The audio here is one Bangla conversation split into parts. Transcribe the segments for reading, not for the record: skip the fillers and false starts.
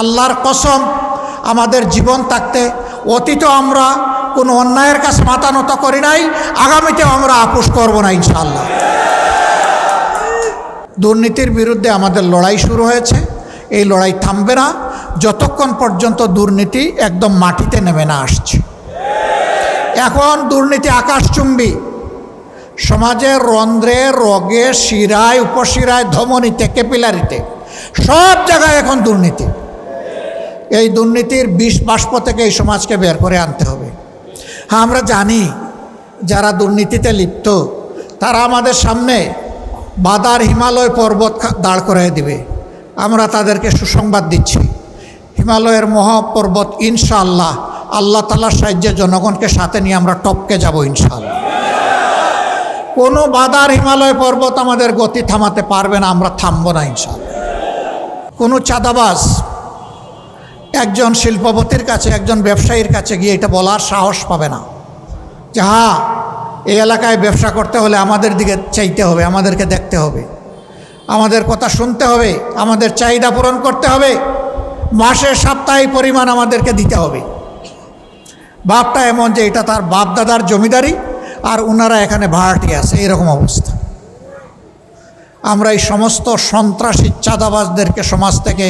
আল্লাহর কসম, আমাদের জীবন থাকতে অতীতেও আমরা কোনো অন্যায়ের কাছে মাথা নত করি নাই, আগামীতেও আমরা আপোষ করব না ইনশাআল্লাহ। দুর্নীতির বিরুদ্ধে আমাদের লড়াই শুরু হয়েছে। এই লড়াই থামবে না যতক্ষণ পর্যন্ত দুর্নীতি একদম মাটিতে নেমে না আসছে। এখন দুর্নীতি আকাশচুম্বী, সমাজের রন্ধ্রে, রগে, শিরায়, উপশিরায়, ধমনীতে, ক্যাপিলারিতে, সব জায়গায় এখন দুর্নীতি। এই দুর্নীতির বিষ বাষ্প থেকে এই সমাজকে বের করে আনতে হবে। হ্যাঁ, আমরা জানি যারা দুর্নীতিতে লিপ্ত তারা আমাদের সামনে বাদার হিমালয় পর্বত দাঁড় করিয়ে দিবে। আমরা তাদেরকে সুসংবাদ দিচ্ছি, হিমালয়ের মহাপর্বত ইনশাআল্লাহ আল্লাহ তাআলার সাহায্যে জনগণকে সাথে নিয়ে আমরা টপকে যাব ইনশাআল্লাহ। কোনো বাদার হিমালয় পর্বত আমাদের গতি থামাতে পারবে না, আমরা থামব না ইনশাআল্লাহ। কোনো চাঁদাবাজ একজন শিল্পপতির কাছে, একজন ব্যবসায়ীর কাছে গিয়ে এটা বলার সাহস পাবে না যে হ্যাঁ, এই এলাকায় ব্যবসা করতে হলে আমাদের দিকে চাইতে হবে, আমাদেরকে দেখতে হবে, আমাদের কথা শুনতে হবে, আমাদের চাহিদা পূরণ করতে হবে, মাসে সাপ্তাহিক পরিমাণ আমাদেরকে দিতে হবে। বাপটা এমন যে এটা তার বাপ দাদার জমিদারি আর ওনারা এখানে ভাড়াটি আছে, এরকম অবস্থা। আমরা এই সমস্ত সন্ত্রাসী চাঁদাবাজদেরকে সমাজ থেকে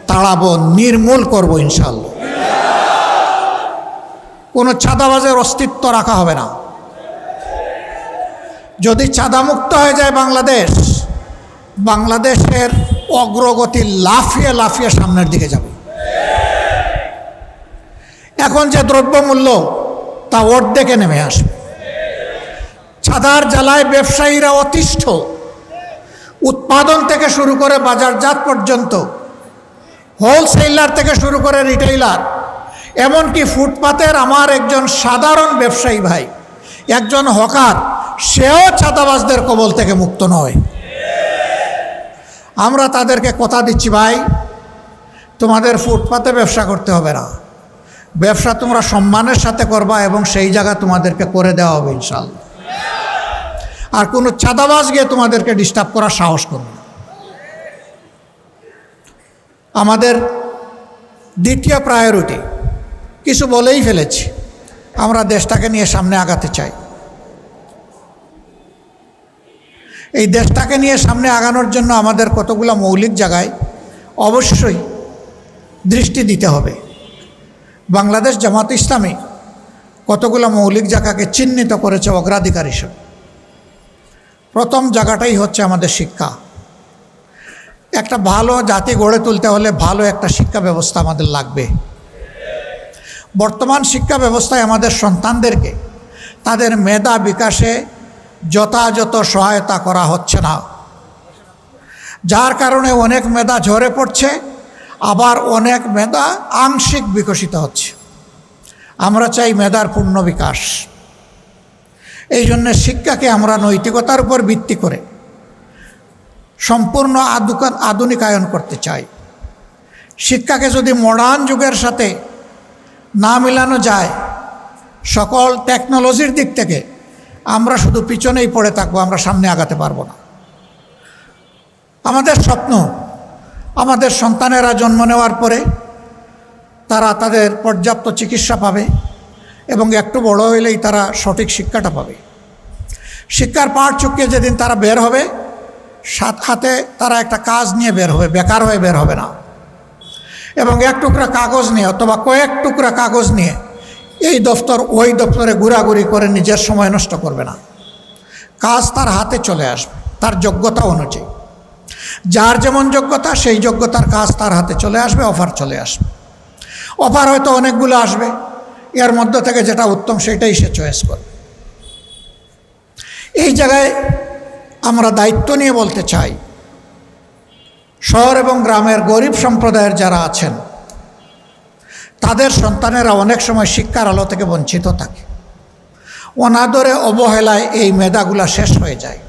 তাড়াবো, নির্মূল করব ইনশাআল্লাহ। কোনো চাঁদাবাজের অস্তিত্ব রাখা হবে না। যদি চাঁদামুক্ত হয়ে যায় বাংলাদেশ, বাংলাদেশের অগ্রগতি লাফিয়ে লাফিয়ে সামনের দিকে যাবে। এখন যে দ্রব্যমূল্য তা অর্ধেকে নেমে আসবে। চাঁদার জ্বালায় ব্যবসায়ীরা অতিষ্ঠ, উৎপাদন থেকে শুরু করে বাজারজাত পর্যন্ত, হোলসেলার থেকে শুরু করে রিটেইলার, এমনকি ফুটপাতের আমার একজন সাধারণ ব্যবসায়ী ভাই, একজন হকার, সেও চাঁদাবাজদের কবল থেকে মুক্ত নয়। আমরা তাদেরকে কথা দিচ্ছি, ভাই তোমাদের ফুটপাতে ব্যবসা করতে হবে না, ব্যবসা তোমরা সম্মানের সাথে করবা এবং সেই জায়গা তোমাদেরকে করে দেওয়া হবে ইনশাআল্লাহ। আর কোনো চাঁদাবাজ গিয়ে তোমাদেরকে ডিস্টার্ব করার সাহস করবে না। আমাদের দ্বিতীয় প্রায়োরিটি কিছু বলেই ফেলেছি, আমরা দেশটাকে নিয়ে সামনে আগাতে চাই। এই দেশটাকে নিয়ে সামনে আগানোর জন্য আমাদের কতগুলো মৌলিক জায়গায় অবশ্যই দৃষ্টি দিতে হবে। বাংলাদেশ জামাত ইসলামী কতগুলো মৌলিক জায়গাকে চিহ্নিত করেছে অগ্রাধিকার হিসেবে। প্রথম জায়গাটাই হচ্ছে আমাদের শিক্ষা। একটা ভালো জাতি গড়ে তুলতে হলে ভালো একটা শিক্ষা ব্যবস্থা আমাদের লাগবে। বর্তমান শিক্ষা ব্যবস্থায় আমাদের সন্তানদেরকে তাদের মেধা বিকাশে যথাযথ সহায়তা করা হচ্ছে না, যার কারণে অনেক মেধা ঝরে পড়ছে, আবার অনেক মেধা আংশিক বিকশিত হচ্ছে। আমরা চাই মেধার পূর্ণ বিকাশ। এই জন্য শিক্ষাকে আমরা নৈতিকতার উপর ভিত্তি করে সম্পূর্ণ আধুনিকায়ন করতে চাই। শিক্ষাকে যদি মডার্ন যুগের সাথে না মেলানো যায়, সকল টেকনোলজির দিক থেকে আমরা শুধু পিছনেই পড়ে থাকবো, আমরা সামনে আগাতে পারবো না। আমাদের স্বপ্ন, আমাদের সন্তানেরা জন্ম নেওয়ার পরে তারা তাদের পর্যাপ্ত চিকিৎসা পাবে এবং একটু বড় হইলেই তারা সঠিক শিক্ষাটা পাবে। শিক্ষার পাড় চুকিয়ে যেদিন তারা বের হবে, হাতে তারা একটা কাজ নিয়ে বের হবে, বেকার হয়ে বের হবে না। এবং এক টুকরা কাগজ নিয়ে অথবা কয়েক টুকরা কাগজ নিয়ে এই দপ্তর ওই দপ্তরে ঘোরাঘুরি করে নিজের সময় নষ্ট করবে না। কাজ তার হাতে চলে আসবে তার যোগ্যতা অনুযায়ী। যার যেমন যোগ্যতা সেই যোগ্যতার কাজ তার হাতে চলে আসবে, অফার চলে আসবে। অফার হয়তো অনেকগুলো আসবে, এর মধ্য থেকে যেটা উত্তম সেটাই সে চয়েস করবে। এই জায়গায় আমরা দায়িত্ব নিয়ে বলতে চাই, শহর এবং গ্রামের গরিব সম্প্রদায়ের যারা আছেন তাদের সন্তানেরা অনেক সময় শিক্ষার আলো থেকে বঞ্চিত থাকে। অনাদরে অবহেলায় এই মেধাগুলা শেষ হয়ে যায়।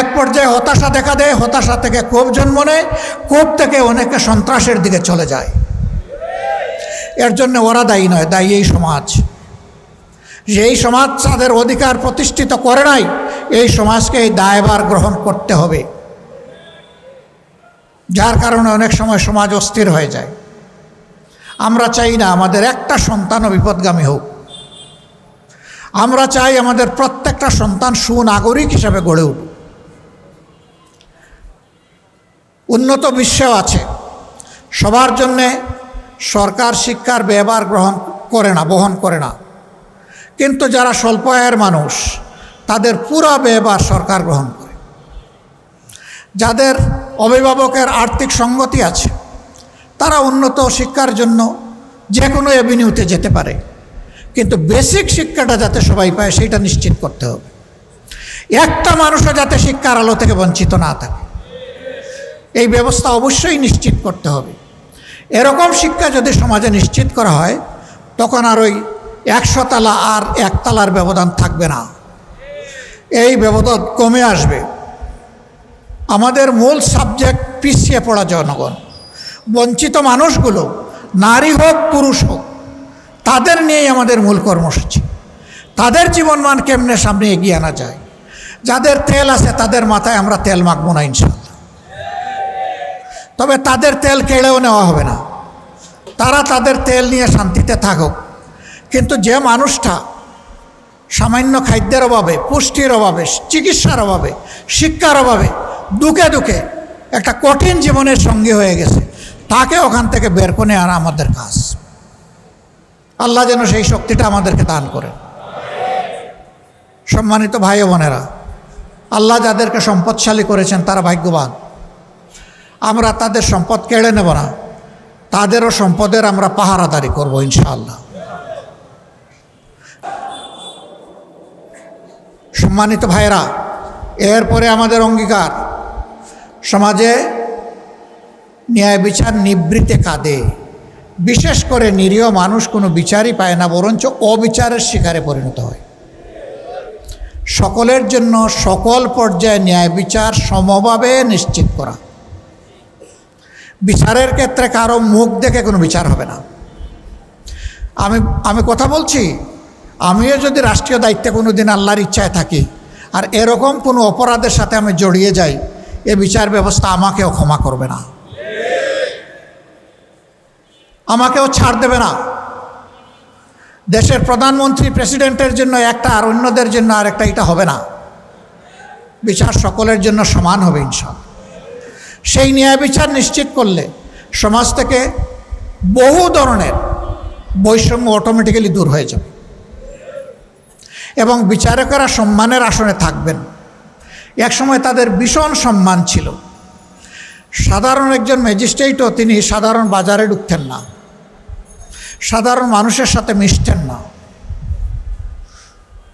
এক পর্যায়ে হতাশা দেখা দেয়, হতাশা থেকে ক্ষোভ জন্ম নেয়, ক্ষোভ থেকে অনেকে সন্ত্রাসের দিকে চলে যায়। এর জন্য ওরা দায়ী নয়, দায়ী এই সমাজ। যেই সমাজ তাদের অধিকার প্রতিষ্ঠিত করে নাই, এই সমাজকে এই দায়ভার গ্রহণ করতে হবে। যার কারণে অনেক সময় সমাজ অস্থির হয়ে যায়। আমরা চাই না আমাদের একটা সন্তানও বিপদগামী হোক। আমরা চাই আমাদের প্রত্যেকটা সন্তান সুনাগরিক হিসাবে গড়ে উঠুক। উন্নত বিশ্বেও আছে, সবার জন্যে সরকার শিক্ষার ব্যয়ভার বহন করে না, কিন্তু যারা স্বল্প আয়ের মানুষ তাদের পুরো ব্যয়ভার সরকার গ্রহণ করে। যাদের অভিভাবকের আর্থিক সঙ্গতি আছে তারা উন্নত শিক্ষার জন্য যে কোনো অ্যাভিনিউতে যেতে পারে, কিন্তু বেসিক শিক্ষাটা যাতে সবাই পায় সেটা নিশ্চিত করতে হবে। একটা মানুষও যাতে শিক্ষার আলো থেকে বঞ্চিত না থাকে, এই ব্যবস্থা অবশ্যই নিশ্চিত করতে হবে। এরকম শিক্ষা যদি সমাজে নিশ্চিত করা হয় তখন আর ওই 100 তলা আর 1 তলার ব্যবধান থাকবে না, এই ব্যবধান কমে আসবে। আমাদের মূল সাবজেক্ট পিছিয়ে পড়া জনগণ, বঞ্চিত মানুষগুলো, নারী হোক পুরুষ হোক, তাদের নিয়েই আমাদের মূল কর্মসূচি। তাদের জীবনমান কেমনে সামনে এগিয়ে আনা যায়। যাদের তেল আছে তাদের মাথায় আমরা তেল মাখবো না ইনশাআল্লাহ, তবে তাদের তেল কেড়েও নেওয়া হবে না, তারা তাদের তেল নিয়ে শান্তিতে থাকুক। কিন্তু যে মানুষটা সামান্য খাদ্যের অভাবে, পুষ্টির অভাবে, চিকিৎসার অভাবে, শিক্ষার অভাবে দুঃখে দুঃখে একটা কঠিন জীবনের সঙ্গী হয়ে গেছে, তাকে ওখান থেকে বের করে আনা আমাদের কাজ। আল্লাহ যেন সেই শক্তিটা আমাদেরকে দান করে। সম্মানিত ভাই ও বোনেরা, আল্লাহ যাদেরকে সম্পদশালী করেছেন তারা ভাগ্যবান। আমরা তাদের সম্পদ কেড়ে নেব না, তাদেরও সম্পদের আমরা পাহারাদারি করব ইনশাআল্লাহ। সম্মানিত ভাইরা, এরপরে আমাদের অঙ্গীকার, সমাজে ন্যায় বিচার নিবৃত্তে কাঁদে। বিশেষ করে নিরীহ মানুষ কোনো বিচারই পায় না, বরঞ্চ অবিচারের শিকারে পরিণত হয়। সকলের জন্য সকল পর্যায়ে ন্যায় বিচার সমভাবে নিশ্চিত করা। বিচারের ক্ষেত্রে কারো মুখ দেখে কোনো বিচার হবে না। আমি কথা বলছি, আমিও যদি রাষ্ট্রীয় দায়িত্বে কোনো দিন আল্লাহর ইচ্ছায় থাকি আর এরকম কোনো অপরাধের সাথে আমি জড়িয়ে যাই, এ বিচার ব্যবস্থা আমাকেও ক্ষমা করবে না, আমাকেও ছাড় দেবে না। দেশের প্রধানমন্ত্রী প্রেসিডেন্টের জন্য একটা আর অন্যদের জন্য আরেকটা, এটা হবে না। বিচার সকলের জন্য সমান হবে ইনশাআল্লাহ। সেই ন্যায় বিচার নিশ্চিত করলে সমাজ থেকে বহু ধরনের বৈষম্য অটোমেটিক্যালি দূর হয়ে যাবে এবং বিচারকেরা সম্মানের আসনে থাকবেন। একসময় তাদের ভীষণ সম্মান ছিল। সাধারণ একজন ম্যাজিস্ট্রেটও তিনি সাধারণ বাজারে ঢুকতেন না, সাধারণ মানুষের সাথে মিশতেন না।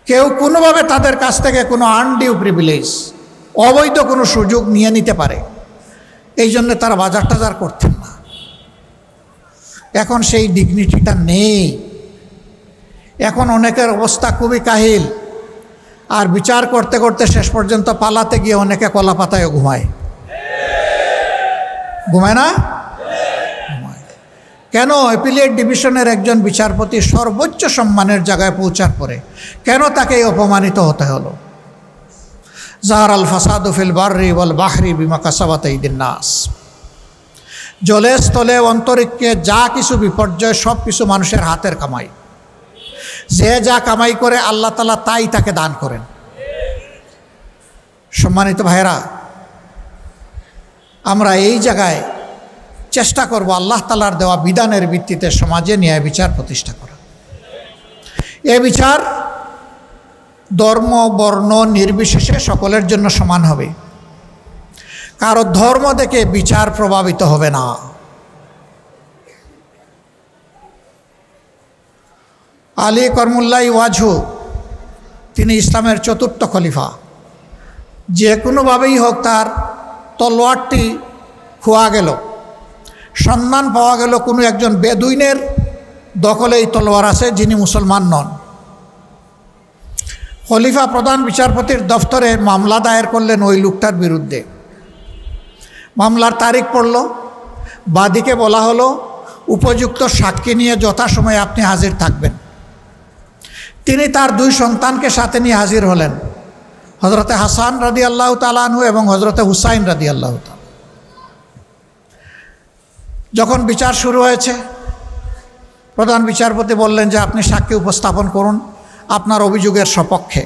কেউ কোনোভাবে তাদের কাছ থেকে কোনো আনডিউ প্রিভিলেজ, অবৈধ কোনো সুযোগ নিয়ে নিতে পারে, এই জন্য তারা বাজার টাজার করতেন না। এখন সেই ডিগনিটিটা নেই। এখন অনেকের অবস্থা খুবই কাহিল, আর বিচার করতে করতে শেষ পর্যন্ত পালাতে গিয়ে অনেকে কলা পাতায় ঘুমায়। ঘুমায় না? ঘুমায়। কেন? অ্যাপিলেট ডিভিশনের একজন বিচারপতি সর্বোচ্চ সম্মানের জায়গায় পৌঁছার পরে কেন তাকে অপমানিত হতে হলো? জাহার আল ফাসাদু ফিল বাররি ওয়াল বাহরি বিমা কাসাবাত আইদিন নাস। জলে স্থলে অন্তরিক্ষে যা কিছু বিপর্যয় সব কিছু মানুষের হাতের কামাই। যে যা কামাই করে আল্লাহ তাআলা তাই তাকে দান করেন। সম্মানিত ভাইরা, আমরা এই জায়গায় চেষ্টা করব আল্লাহ তাআলার দেওয়া বিধানের ভিত্তিতে সমাজে ন্যায় বিচার প্রতিষ্ঠা করা। এ বিচার ধর্ম বর্ণ নির্বিশেষে সকলের জন্য সমান হবে। কারো ধর্ম দেখে বিচার প্রভাবিত হবে না। আলী করমুল্লাহ ওয়াজহু, তিনি ইসলামের চতুর্থ খলিফা। যে কোনোভাবেই হোক তার তলোয়ারটি খোয়া গেল, সন্ধান পাওয়া গেল কোনো একজন বেদুইনের দখলে এই তলোয়ার আছে যিনি মুসলমান নন। খলিফা প্রধান বিচারপতির দফতরে মামলা দায়ের করলেন ওই লোকটার বিরুদ্ধে। মামলার তারিখ পড়ল, বাদীকে বলা হলো উপযুক্ত সাক্ষী নিয়ে যথাসময়ে আপনি হাজির থাকবেন। তিনি তার 2 সন্তানকে সাথে নিয়ে হাজির হলেন, হজরতে হাসান রাদিয়াল্লাহু তাআলা আনহু এবং হজরতে হুসাইন রাদিয়াল্লাহু তাআলা। যখন বিচার শুরু হয়েছে, প্রধান বিচারপতি বললেন যে আপনি সাক্ষী উপস্থাপন করুন আপনার অভিযোগের সপক্ষে।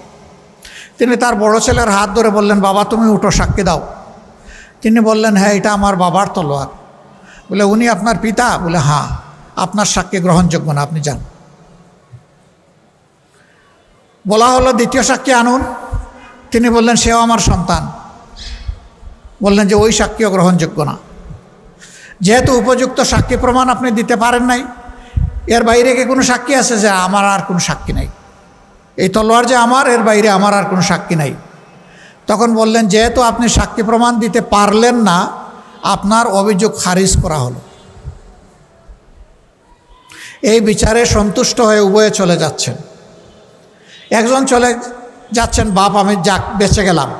তিনি তার বড় ছেলের হাত ধরে বললেন, বাবা তুমি উঠো, সাক্ষী দাও। তিনি বললেন, হ্যাঁ এটা আমার বাবার তলোয়ার। বলে, উনি আপনার পিতা? বলে, হ্যাঁ। আপনার সাক্ষী গ্রহণযোগ্য না, আপনি যান। বলা হলো দ্বিতীয় সাক্ষী আনুন। তিনি বললেন, সেও আমার সন্তান। বললেন যে ওই সাক্ষীও গ্রহণযোগ্য না। যেহেতু উপযুক্ত সাক্ষী প্রমাণ আপনি দিতে পারেন নাই, এর বাইরে কি কোনো সাক্ষী আছে? যে আমার আর কোনো সাক্ষী নাই, এই তলোয়ার যে আমার, এর বাইরে আমার আর কোনো সাক্ষী নাই। তখন বললেন, যেহেতু আপনি সাক্ষী প্রমাণ দিতে পারলেন না, আপনার অভিযোগ খারিজ করা হলো। এই বিচারে সন্তুষ্ট হয়ে উভয়ে চলে যাচ্ছেন। একজন চলে যাচ্ছেন, বাপ আমি বেঁচে গেলাম।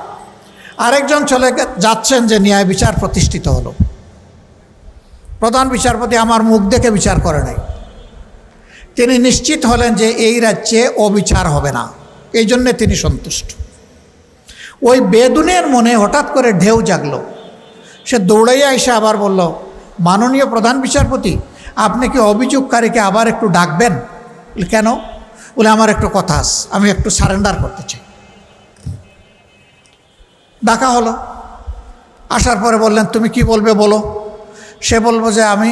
আরেকজন চলে যাচ্ছেন যে ন্যায় বিচার প্রতিষ্ঠিত হলো। প্রধান বিচারপতি আমার মুখ দেখে বিচার করে নাই। তিনি নিশ্চিত হলেন যে এই রাজ্যে অবিচার হবে না, এই জন্যে তিনি সন্তুষ্ট। ওই বেদুনের মনে হঠাৎ করে ঢেউ জাগলো। সে দৌড়াইয়া এসে আবার বলল, মাননীয় প্রধান বিচারপতি, আপনি কি অভিযোগকারীকে আবার একটু ডাকবেন? কেন? বলে, আমার একটু কথা আছে, আমি একটু সারেন্ডার করতে চাই। ডাকা হলো। আসার পরে বললেন, তুমি কি বলবে বলো। সে বলবো যে আমি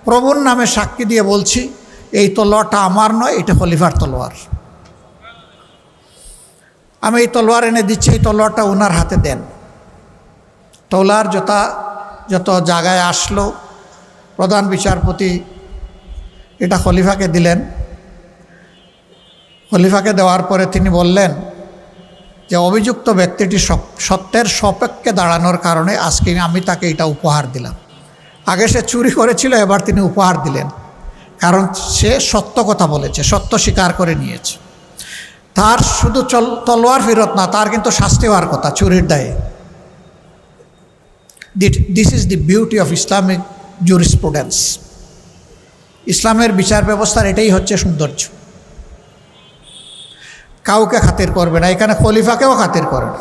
প্রভুর নামে সাক্ষী দিয়ে বলছি, এই তলোয়ারটা আমার নয়, এটা খলিফার তলোয়ার। আমি এই তলোয়ার এনে দিচ্ছি, এই তলোয়ারটা ওনার হাতে দেন। তলোয়ার যত জায়গায় আসলো, প্রধান বিচারপতি এটা খলিফাকে দিলেন। খলিফাকে দেওয়ার পরে তিনি বললেন যে অভিযুক্ত ব্যক্তিটি সত্যের সপক্ষে দাঁড়ানোর কারণে আজকে আমি তাকে এটা উপহার দিলাম। আগে সে চুরি করেছিল, এবার তিনি উপহার দিলেন, কারণ সে সত্য কথা বলেছে, সত্য স্বীকার করে নিয়েছে। তার শুধু তলোয়ার ফেরত না, তার কিন্তু শাস্তি হওয়ার কথা চুরির দায়ে। This is the beauty of Islamic jurisprudence. ইসলামের বিচার ব্যবস্থার এটাই হচ্ছে সৌন্দর্য। কাউকে খাতির করবে না, এখানে খলিফাকেও খাতির করে না।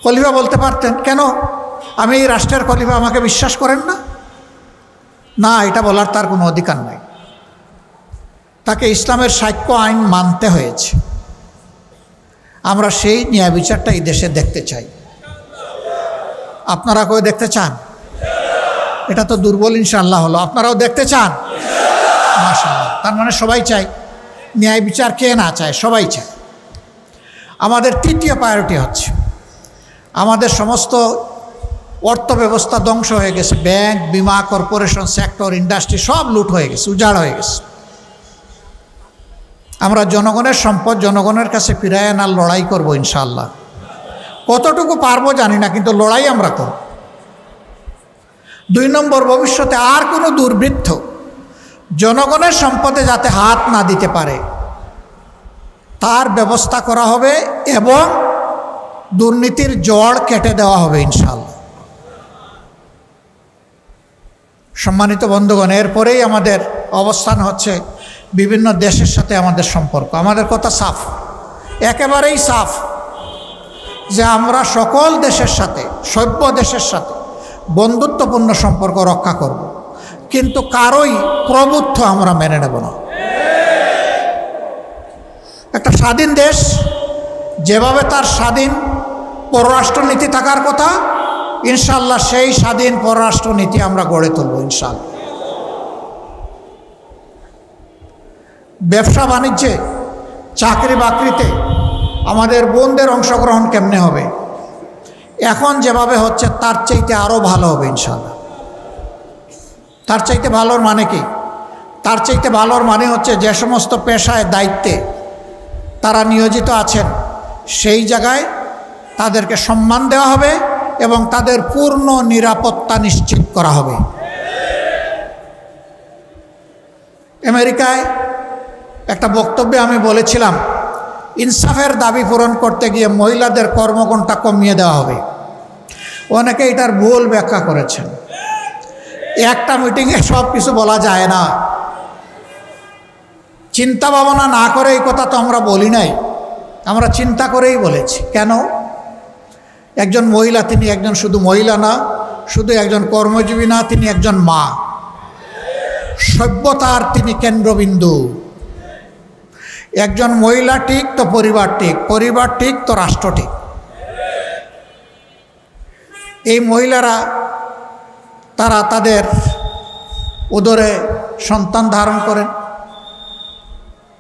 খলিফা বলতে পারতেন, কেন আমি এই রাষ্ট্রের খলিফা, আমাকে বিশ্বাস করেন না? না, এটা বলার তার কোনো অধিকার নাই। তাকে ইসলামের সাক্ষ্য আইন মানতে হয়েছে। আমরা সেই ন্যায় বিচারটা এই দেশে দেখতে চাই। আপনারা কেউ দেখতে চান? এটা তো দুর্বল ইনশাআল্লাহ হলো। আপনারাও দেখতে চান? মাশাআল্লাহ। তার মানে সবাই চাই ন্যায় বিচার। কে না চায়? সবাই চায়। আমাদের তৃতীয় প্রায়োরিটি হচ্ছে, আমাদের সমস্ত অর্থ ব্যবস্থা ধ্বংস হয়ে গেছে। ব্যাংক, বিমা, কর্পোরেশন সেক্টর, ইন্ডাস্ট্রি সব লুট হয়ে গেছে, উজাড় হয়ে গেছে। আমরা জনগণের সম্পদ জনগণের কাছে ফিরায় আনার লড়াই করব ইনশাআল্লাহ। কতটুকু পারবো জানি না, কিন্তু লড়াই আমরা করব। 2 নম্বর, ভবিষ্যতে আর কোনো দুর্বৃত্ত জনগণের সম্পদে যাতে হাত না দিতে পারে তার ব্যবস্থা করা হবে এবং দুর্নীতির জড় কেটে দেওয়া হবে ইনশাআল্লাহ। সম্মানিত বন্ধুগণ, এরপরেই আমাদের অবস্থান হচ্ছে বিভিন্ন দেশের সাথে আমাদের সম্পর্ক। আমাদের কথা সাফ, একেবারেই সাফ, যে আমরা সকল দেশের সাথে, সভ্য দেশের সাথে বন্ধুত্বপূর্ণ সম্পর্ক রক্ষা করব, কিন্তু কারোই প্রভুত্ব আমরা মেনে নেব না। একটা স্বাধীন দেশ যেভাবে তার স্বাধীন পররাষ্ট্রনীতি থাকার কথা, ইনশাআল্লাহ সেই স্বাধীন পররাষ্ট্রনীতি আমরা গড়ে তুলব ইনশাআল্লাহ। ব্যবসা বাণিজ্যে, চাকরি বাকরিতে আমাদের বোনদের অংশগ্রহণ কেমনে হবে? এখন যেভাবে হচ্ছে তার চাইতে আরও ভালো হবে ইনশাআল্লাহ। তার চাইতে ভালোর মানে কি? তার চাইতে ভালোর মানে হচ্ছে যে সমস্ত পেশায় দায়িত্বে তারা নিয়োজিত আছেন, সেই জায়গায় তাদেরকে সম্মান দেওয়া হবে এবং তাদের পূর্ণ নিরাপত্তা নিশ্চিত করা হবে। আমেরিকায় একটা বক্তব্যে আমি বলেছিলাম, ইনসাফের দাবি পূরণ করতে গিয়ে মহিলাদের কর্মঘণ্টা কমিয়ে দেওয়া হবে। অনেকে এটার ভুল ব্যাখ্যা করেছেন। একটা মিটিংয়ে সব কিছু বলা যায় না। চিন্তা ভাবনা না করে এই কথা তো আমরা বলি নাই, আমরা চিন্তা করেই বলেছি। কেন? একজন মহিলা, তিনি একজন শুধু মহিলা না, শুধু একজন কর্মজীবী না, তিনি একজন মা। সভ্যতার তিনি কেন্দ্রবিন্দু। একজন মহিলা ঠিক তো পরিবার ঠিক, পরিবার ঠিক তো রাষ্ট্র ঠিক। এই মহিলারা তারা তাদের উদরে সন্তান ধারণ করেন,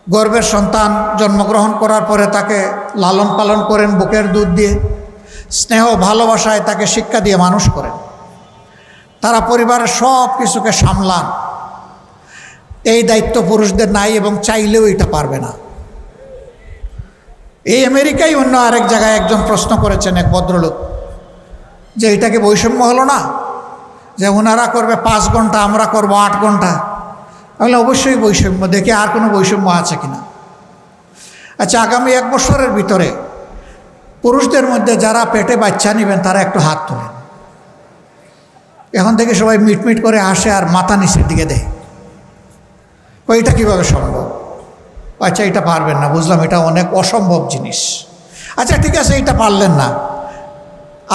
গর্ভের সন্তান জন্মগ্রহণ করার পরে তাকে লালন পালন করেন বুকের দুধ দিয়ে, স্নেহ ভালোবাসায় তাকে শিক্ষা দিয়ে মানুষ করেন। তারা পরিবারের সব কিছুকে সামলান। এই দায়িত্ব পুরুষদের নাই এবং চাইলেও এটা পারবে না। এই আমেরিকায় অন্য আরেক জায়গায় একজন প্রশ্ন করেছেন, এক ভদ্রলোক, যে এটাকে বৈষম্য হলো না, যে ওনারা করবে 5 ঘন্টা, আমরা করব 8 ঘন্টা। আমি অবশ্যই বৈষম্য। দেখি আর কোনো বৈষম্য আছে কিনা। আচ্ছা, আগামী 1 বছরের ভিতরে পুরুষদের মধ্যে যারা পেটে বাচ্চা নেবেন তারা একটু হাত তোলেন। এখন থেকে সবাই মিটমিট করে হাসে আর মাথা নিচের দিকে দেয়। এটা কীভাবে সম্ভব? আচ্ছা, এটা পারবেন না, বুঝলাম, এটা অনেক অসম্ভব জিনিস। আচ্ছা ঠিক আছে, এটা পারলেন না।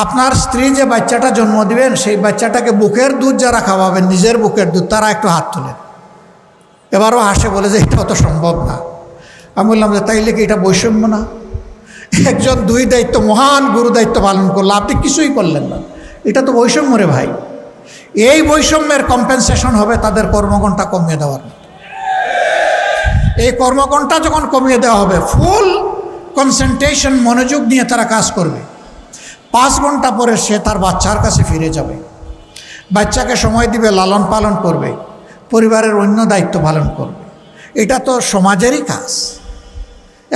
আপনার স্ত্রী যে বাচ্চাটা জন্ম দিবেন, সেই বাচ্চাটাকে বুকের দুধ যারা খাওয়াবেন, নিজের বুকের দুধ, তারা একটু হাত তোলেন। এবারও হাসে, বলে যে এটা অত সম্ভব না। আমি বললাম যে তাইলে কি এটা বৈষম্য না? একজন 2 দায়িত্ব, মহান গুরু দায়িত্ব পালন করলো, আপনি কিছুই করলেন না, এটা তো বৈষম্য রে ভাই। এই বৈষম্যের কম্পেনসেশন হবে তাদের কর্মঘণ্টা কমিয়ে দেওয়ার। এই কর্মঘণ্টা যখন কমিয়ে দেওয়া হবে, ফুল কনসেন্ট্রেশন, মনোযোগ নিয়ে তারা কাজ করবে। 5 ঘন্টা পরে সে তার বাচ্চার কাছে ফিরে যাবে, বাচ্চাকে সময় দিবে, লালন পালন করবে, পরিবারের অন্য দায়িত্ব পালন করবে। এটা তো সমাজেরই কাজ।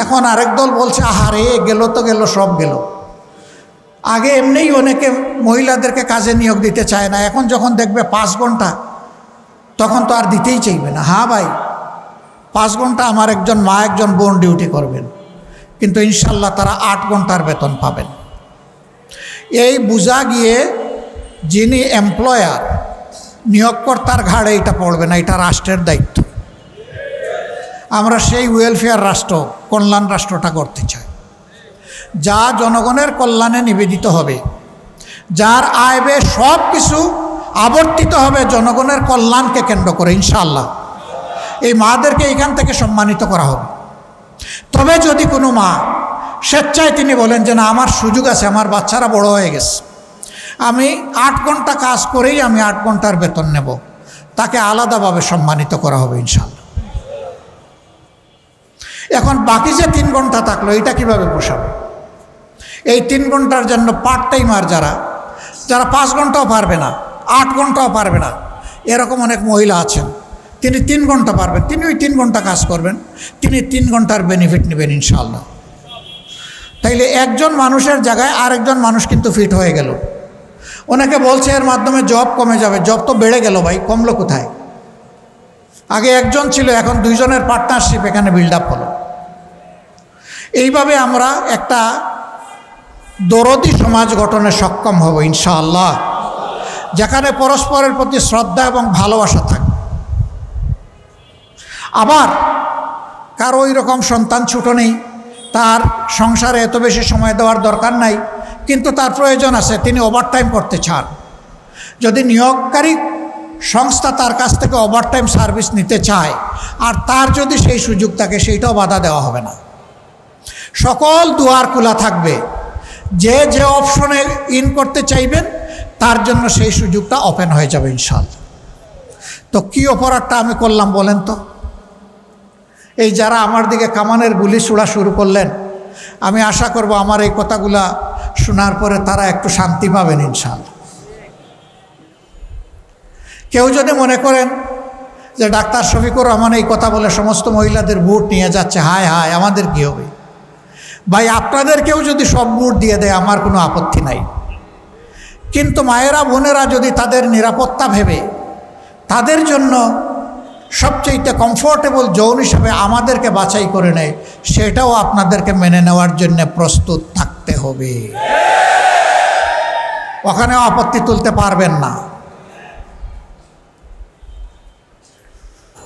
এখন আরেক দল বলছে আহারে গেল তো গেল, সব গেল। আগে এমনিই অনেকে মহিলাদেরকে কাজে নিয়োগ দিতে চায় না, এখন যখন দেখবে 5 ঘন্টা, তখন তো আর দিতেই চাইবে না। হ্যাঁ ভাই, 5 ঘন্টা আমার একজন মা, একজন বোন ডিউটি করবেন, কিন্তু ইনশাল্লাহ তারা 8 ঘন্টার বেতন পাবেন। এই বোঝা গিয়ে যিনি এমপ্লয়ার, নিয়োগকর্তার ঘাড়ে এটা পড়বে না, এটা রাষ্ট্রের দায়িত্ব। আমরা সেই ওয়েলফেয়ার রাষ্ট্র, কল্যাণ রাষ্ট্রটা করতে চাই, যা জনগণের কল্যাণে নিবেদিত হবে, যার আয় ব্যয় সব কিছু আবর্তিত হবে জনগণের কল্যাণকে কেন্দ্র করে। ইনশাআল্লাহ এই মাদেরকে এখান থেকে সম্মানিত করা হবে। তবে যদি কোনো মা স্বেচ্ছায় তিনি বলেন যে না, আমার সুযোগ আছে, আমার বাচ্চারা বড় হয়ে গেছে, আমি 8 ঘন্টা কাজ করেই আমি 8 ঘন্টার বেতন নেব, তাকে আলাদাভাবে সম্মানিত করা হবে ইনশাআল্লাহ। এখন বাকি যে 3 ঘন্টা থাকলো, এটা কিভাবে পোষাবে? এই 3 ঘন্টার জন্য পার্ট টাইমার যারা 5 ঘন্টাও পারবে না, 8 ঘন্টাও পারবে না, এরকম অনেক মহিলা আছেন, তিনি 3 ঘন্টা পারবেন, তিনি ওই 3 ঘন্টা কাজ করবেন, তিনি 3 ঘন্টার বেনিফিট নেবেন ইনশাআল্লাহ। তাইলে একজন মানুষের জায়গায় আরেকজন মানুষ কিন্তু ফিট হয়ে গেল। অনেকে বলছে এর মাধ্যমে জব কমে যাবে, জব তো বেড়ে গেল ভাই, কমলো কোথায়? আগে একজন ছিল, এখন 2 জনের পার্টনারশিপ এখানে বিল্ড আপ হলো। এইভাবে আমরা একটা দরদি সমাজ গঠনে সক্ষম হব ইনশাআল্লাহ, যেখানে পরস্পরের প্রতি শ্রদ্ধা এবং ভালোবাসা থাকবে। আবার কারো ওই রকম সন্তান ছোট নেই, তার সংসারে এত বেশি সময় দেওয়ার দরকার নাই, কিন্তু তার প্রয়োজন আছে, তিনি ওভারটাইম করতে চান। যদি নিয়োগকারী সংস্থা তার কাছ থেকে ওভারটাইম সার্ভিস নিতে চায়, আর তার যদি সেই সুযোগ থাকে, সেইটাও বাধা দেওয়া হবে না। সকল দুয়ার খোলা থাকবে, যে যে অপশনে ইন করতে চাইবেন তার জন্য সেই সুযোগটা ওপেন হয়ে যাবে ইনশাআল্লাহ। তো কী অপরাধটা আমি করলাম বলেন তো? এই যারা আমার দিকে কামানের গুলি ছোড়া শুরু করলেন, আমি আশা করব আমার এই কথাগুলা শোনার পরে তারা একটু শান্তি পাবেন ইনশাআল্লাহ। কেউ যদি মনে করেন যে ডাক্তার শফিকুর রহমান এই কথা বলে সমস্ত মহিলাদের ভোট নিয়ে যাচ্ছে, হায় হায় আমাদের কী হবে? ভাই, আপনাদেরকেও যদি সব ভোট দিয়ে দেয় আমার কোনো আপত্তি নাই, কিন্তু মায়েরা বোনেরা যদি তাদের নিরাপত্তা ভেবে তাদের জন্য সবচেয়ে কমফোর্টেবল জোন হিসেবে আমাদেরকে বাছাই করে নেয়, সেটাও আপনাদেরকে মেনে নেওয়ার জন্য প্রস্তুত থাকতে হবে। ওখানেও আপত্তি তুলতে পারবেন না।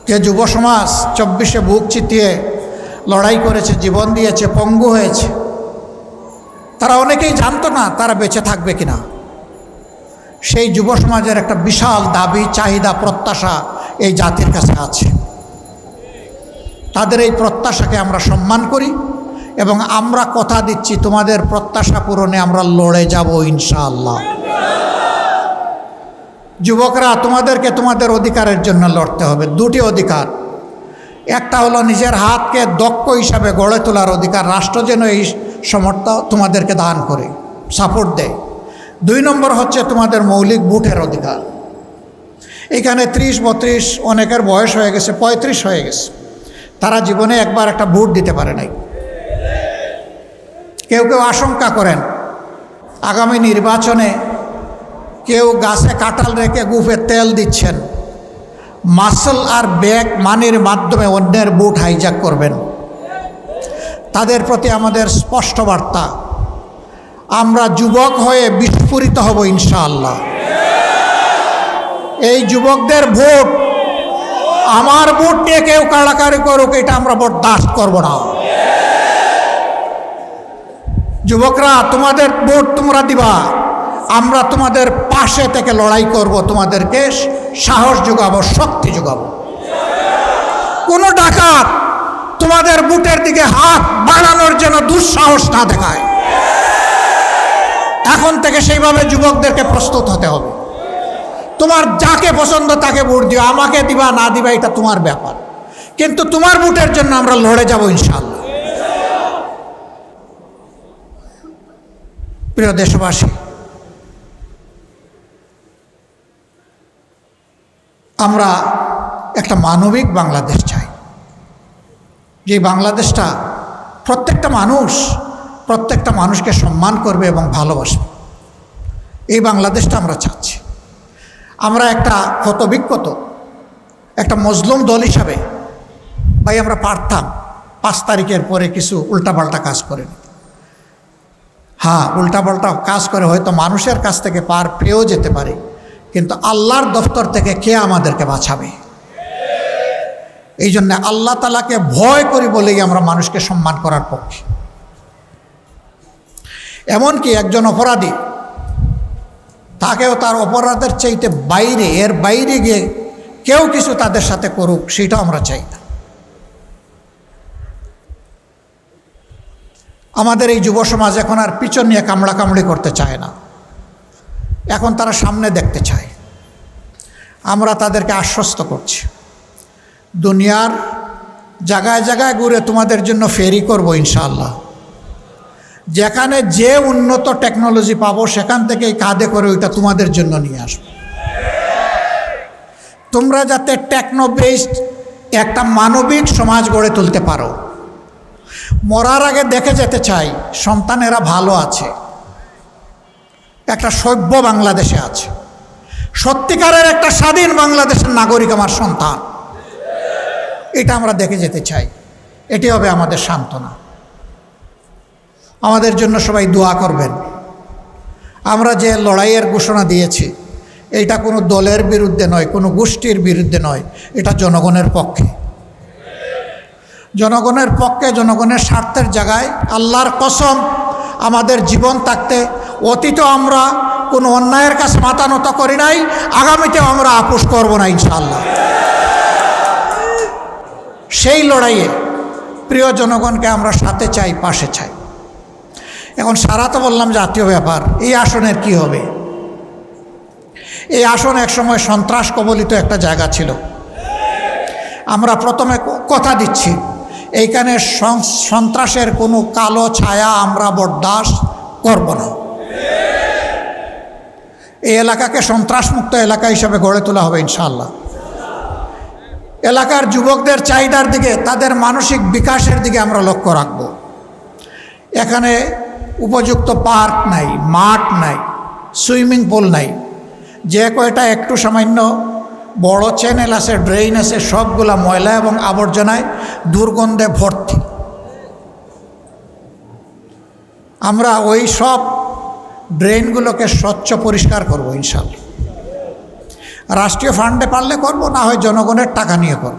যে যুব সমাজ 24-এ বুক চিতিয়ে লড়াই করেছে, জীবন দিয়েছে, পঙ্গু হয়েছে, তারা অনেকেই জানতো না তারা বেঁচে থাকবে কিনা। সেই যুব সমাজের একটা বিশাল দাবি, চাহিদা, প্রত্যাশা এই জাতির কাছে আছে। তাদের এই প্রত্যাশাকে আমরা সম্মান করি এবং আমরা কথা দিচ্ছি তোমাদের প্রত্যাশা পূরণে আমরা লড়ে যাব ইনশাআল্লাহ। যুবকরা, তোমাদেরকে তোমাদের অধিকারের জন্য লড়তে হবে। দুটি অধিকার, একটা হলো নিজের হাতকে দক্ষ হিসাবে গড়ে তোলার অধিকার, রাষ্ট্র যেন এই সমর্থ তোমাদেরকে দান করে, সাপোর্ট দেয়। 2 নম্বর হচ্ছে তোমাদের মৌলিক ভোটের অধিকার। এখানে 30-32, অনেকের বয়স হয়ে গেছে 35 হয়ে গেছে, তারা জীবনে একবার একটা ভোট দিতে পারে নাই। কেউ কেউ আশঙ্কা করেন আগামী নির্বাচনে কেউ গাছে কাঁঠাল রেখে গুফে তেল দিচ্ছেন, মাসল আর ব্যাগ মানির মাধ্যমে অন্যের ভোট হাইজ্যাক করবেন। তাদের প্রতি আমাদের স্পষ্ট বার্তা, আমরা যুবক হয়ে বিস্ফোরিত হব ইনশাআল্লাহ। এই যুবকদের ভোট, আমার ভোট নিয়ে কেউ কাড়াকাড়ি করুক, এটা আমরা বরদাস্ত করব না। যুবকরা, তোমাদের ভোট তোমরা দিবা, আমরা তোমাদের পাশে থেকে লড়াই করব, তোমাদেরকে সাহস যোগাবো, শক্তি যোগাবো। কোনো ডাকাত তোমাদের বুটের দিকে হাত বাড়ানোর জন্য দুঃসাহস না দেখায়। এখন থেকে সেইভাবে যুবকদেরকে প্রস্তুত হতে হবে। তোমার যাকে পছন্দ তাকে ভোট দিও, আমাকে দিবা না দিবা এটা তোমার ব্যাপার, কিন্তু তোমার ভোটের জন্য আমরা লড়ে যাব ইনশাআল্লাহ। প্রিয় দেশবাসী, আমরা একটা মানবিক বাংলাদেশ চাই, যে বাংলাদেশটা প্রত্যেকটা মানুষকে সম্মান করবে এবং ভালোবাসবে। এই বাংলাদেশটা আমরা চাচ্ছি। আমরা একটা ক্ষতবিক্ষত একটা মজলুম দল হিসাবে, ভাই আমরা পারতাম 5 তারিখের পরে কিছু উল্টাপাল্টা কাজ করে নিতে। হ্যাঁ, উল্টাপাল্টা কাজ করে হয়তো মানুষের কাছ থেকে পার পেয়েও যেতে পারে, কিন্তু আল্লাহর দফতর থেকে কে আমাদেরকে বাঁচাবে? এই জন্য আল্লাহ তাআলাকে ভয় করি বলেই আমরা মানুষকে সম্মান করার পক্ষে। এমনকি একজন অপরাধী, তাকেও তার অপরাধের চাইতে বাইরে, এর বাইরে গিয়ে কেউ কিছু তাদের সাথে করুক, সেটাও আমরা চাই না। আমাদের এই যুব সমাজ এখন আর পিছন নিয়ে কামড়াকামড়ি করতে চায় না, এখন তারা সামনে দেখতে চায়। আমরা তাদেরকে আশ্বস্ত করছি, দুনিয়ার জায়গায় জায়গায় ঘুরে তোমাদের জন্য ফেরি করব ইনশাআল্লাহ। যেখানে যে উন্নত টেকনোলজি পাবো সেখান থেকে কাঁধে করে ওইটা তোমাদের জন্য নিয়ে আসবো। তোমরা যাতে টেকনো বেসড একটা মানবিক সমাজ গড়ে তুলতে পারো। মরার আগে দেখে যেতে চাই সন্তানেরা ভালো আছে, একটা সভ্য বাংলাদেশে আছে, সত্যিকারের একটা স্বাধীন বাংলাদেশের নাগরিক আমার সন্তান, এটা আমরা দেখে যেতে চাই। এটি হবে আমাদের সান্ত্বনা। আমাদের জন্য সবাই দোয়া করবেন। আমরা যে লড়াইয়ের ঘোষণা দিয়েছি, এটা কোনো দলের বিরুদ্ধে নয়, কোনো গোষ্ঠীর বিরুদ্ধে নয়, এটা জনগণের পক্ষে। জনগণের পক্ষে, জনগণের স্বার্থের জায়গায়। আল্লাহর কসম, আমাদের জীবন থাকতে অতীতেও আমরা কোনো অন্যায়ের কাছে মাথা নত করি নাই, আগামীতেও আমরা আপোষ করব না ইনশাআল্লাহ। সেই লড়াইয়ে প্রিয় জনগণকে আমরা সাথে চাই, পাশে চাই। এখন সারা তো বললাম জাতীয় ব্যাপার, এই আসনের কি হবে? এই আসন একসময় সন্ত্রাস কবলিত একটা জায়গা ছিল। আমরা প্রথমে কথা দিচ্ছি, এইখানে সন্ত্রাসের কোনো কালো ছায়া আমরা বরদাস্ত করব না। এই এলাকাকে সন্ত্রাসমুক্ত এলাকা হিসাবে গড়ে তোলা হবে ইনশাআল্লাহ। এলাকার যুবকদের চাহিদার দিকে, তাদের মানসিক বিকাশের দিকে আমরা লক্ষ্য রাখব। এখানে উপযুক্ত পার্ক নাই, মাঠ নাই, সুইমিং পুল নাই, যে কয়টা একটু সামান্য বড় চ্যানেল আছে, ড্রেন আছে, সবগুলা ময়লা এবং আবর্জনায় দুর্গন্ধে ভর্তি। আমরা ওই সব ড্রেনগুলোকে স্বচ্ছ পরিষ্কার করব ইনশাআল্লাহ। রাষ্ট্রীয় ফান্ডে পারলে করব, না হয় জনগণের টাকা নিয়ে করব।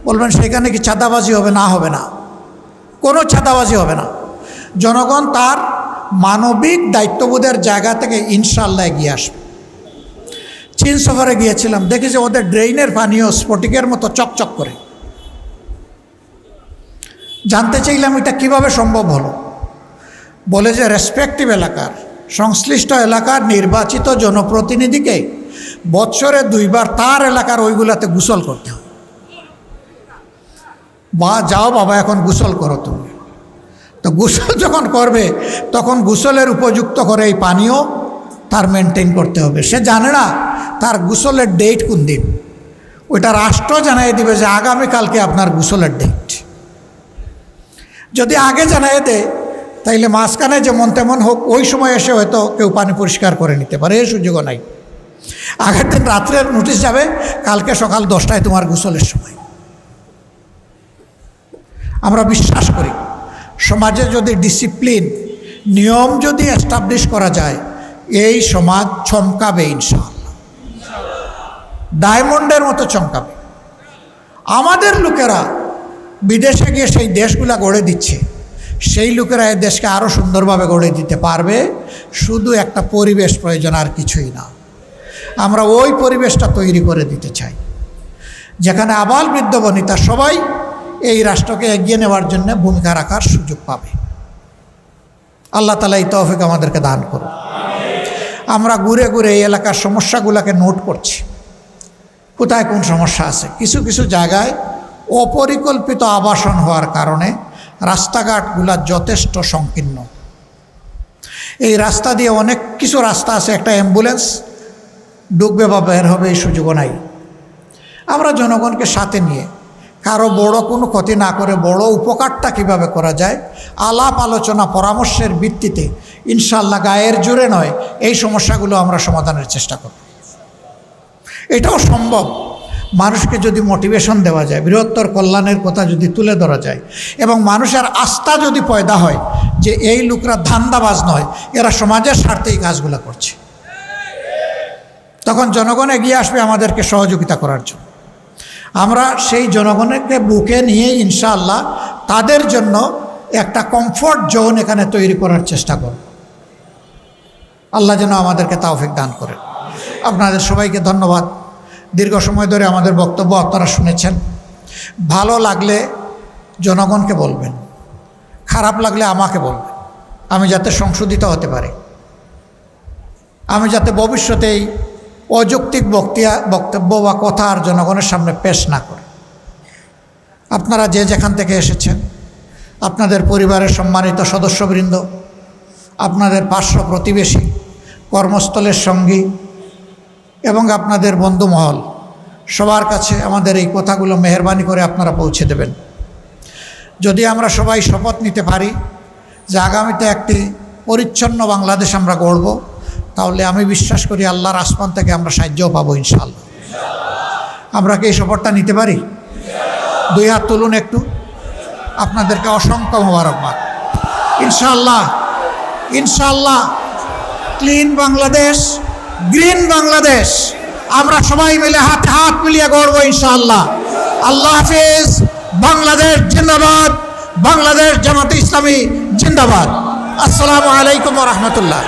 বলবেন সেখানে কি চাঁদাবাজি হবে? না, হবে না, কোনো চাঁদাবাজি হবে না। জনগণ তার মানবিক দায়িত্ববোধের জায়গা থেকে ইনশাআল্লাহ এগিয়ে আসবে। চীন সফরে গিয়েছিলাম, দেখি যে ওদের ড্রেইনের পানিও স্ফটিকের মতো চকচক করে। জানতে চাইলাম এটা কিভাবে সম্ভব হলো। বলে যে রেসপেক্টিভ এলাকার, সংশ্লিষ্ট এলাকার নির্বাচিত জনপ্রতিনিধিকে বৎসরে 2 বার তার এলাকার ওইগুলাতে গোসল করতে হয়। বা যাও বাবা এখন গোসল করো তুমি। তো গোসল যখন করবে তখন গোসলের উপযুক্ত করে এই পানীয় তার মেনটেন করতে হবে। সে জানে না তার গোসলের ডেট কোন দিন, ওইটা রাষ্ট্র জানাই দিবে যে আগামীকালকে আপনার গোসলের ডেট। যদি আগে জানাই দেয় তাইলে মাঝখানে যেমন তেমন হোক ওই সময় এসে হয়তো কেউ পানি পরিষ্কার করে নিতে পারে, এই সুযোগও নাই। আগের দিন রাত্রের নোটিশ যাবে কালকে সকাল 10টায় তোমার গোসলের সময়। আমরা বিশ্বাস করি সমাজে যদি ডিসিপ্লিন, নিয়ম যদি এস্টাবলিশ করা যায়, এই সমাজ চমকাবে ইনশাআল্লাহ, ডায়মন্ডের মতো চমকাবে। আমাদের লোকেরা বিদেশে গিয়ে সেই দেশগুলা গড়ে দিচ্ছে, সেই লোকেরা এই দেশকে আরও সুন্দরভাবে গড়ে দিতে পারবে। শুধু একটা পরিবেশ প্রয়োজন, আর কিছুই না। আমরা ওই পরিবেশটা তৈরি করে দিতে চাই যেখানে আবাল বৃদ্ধ বনিতা সবাই এই রাষ্ট্রকে এগিয়ে নেওয়ার জন্য ভূমিকা রাখার সুযোগ পাবে। আল্লাহ তাআলা এই তৌফিক আমাদেরকে দান করুন। আমরা ঘুরে ঘুরে এই এলাকার সমস্যাগুলোকে নোট করছি, কোথায় কোন সমস্যা আছে। কিছু কিছু জায়গায় অপরিকল্পিত আবাসন হওয়ার কারণে রাস্তাঘাটগুলা যথেষ্ট সংকীর্ণ। এই রাস্তা দিয়ে অনেক কিছু রাস্তা আছে, একটা অ্যাম্বুলেন্স ঢুকবে বা বের হবে এই সুযোগও নাই। আমরা জনগণকে সাথে নিয়ে কারো বড় কোনো ক্ষতি না করে বড় উপকারটা কিভাবে করা যায়, আলাপ আলোচনা পরামর্শের ভিত্তিতে ইনশাআল্লাহ গায়ের জোরে নয়, এই সমস্যাগুলো আমরা সমাধানের চেষ্টা করব। এটাও সম্ভব মানুষকে যদি মোটিভেশন দেওয়া যায়, বৃহত্তর কল্যাণের কথা যদি তুলে ধরা যায়, এবং মানুষের আস্থা যদি পয়দা হয় যে এই লোকরা ধান্দাবাজ নয়, এরা সমাজের স্বার্থে এই কাজগুলো করছে, তখন জনগণ এগিয়ে আসবে আমাদেরকে সহযোগিতা করার জন্য। আমরা সেই জনগণকে বুকে নিয়ে ইনশাআল্লাহ তাদের জন্য একটা কমফোর্ট জোন এখানে তৈরি করার চেষ্টা করব। আল্লাহ যেন আমাদেরকে তৌফিক দান করেন। আপনাদের সবাইকে ধন্যবাদ। দীর্ঘ সময় ধরে আমাদের বক্তব্য আপনারা শুনেছেন। ভালো লাগলে জনগণকে বলবেন, খারাপ লাগলে আমাকে বলবেন, আমি যাতে সংশোধিত হতে পারি, আমি যাতে ভবিষ্যতে এই অযৌক্তিক বক্তব্য বা কথা আর জনগণের সামনে পেশ না করে। আপনারা যে যেখান থেকে এসেছেন, আপনাদের পরিবারের সম্মানিত সদস্যবৃন্দ, আপনাদের পার্শ্ব প্রতিবেশী, কর্মস্থলের সঙ্গী এবং আপনাদের বন্ধুমহল, সবার কাছে আমাদের এই কথাগুলো মেহেরবানি করে আপনারা পৌঁছে দেবেন। যদি আমরা সবাই শপথ নিতে পারি যে আগামীতে একটি পরিচ্ছন্ন বাংলাদেশ আমরা গড়ব, তাহলে আমি বিশ্বাস করি আল্লাহর আসমান থেকে আমরা সাহায্যও পাবো ইনশাআল্লাহ। আমরা কি এই শপথটা নিতে পারি? 2 হাত তুলুন একটু। আপনাদেরকে অসংখ্য মোবারকবাদ। ইনশাআল্লাহ, ইনশাআল্লাহ ক্লিন বাংলাদেশ, গ্রিন বাংলাদেশ আমরা সবাই মিলে হাতে হাত মিলিয়ে গড়ব ইনশাআল্লাহ। আল্লাহ হাফেজ। বাংলাদেশ জিন্দাবাদ। বাংলাদেশ জামাতে ইসলামী জিন্দাবাদ। আসসালামু আলাইকুম ওয়া রাহমাতুল্লাহ।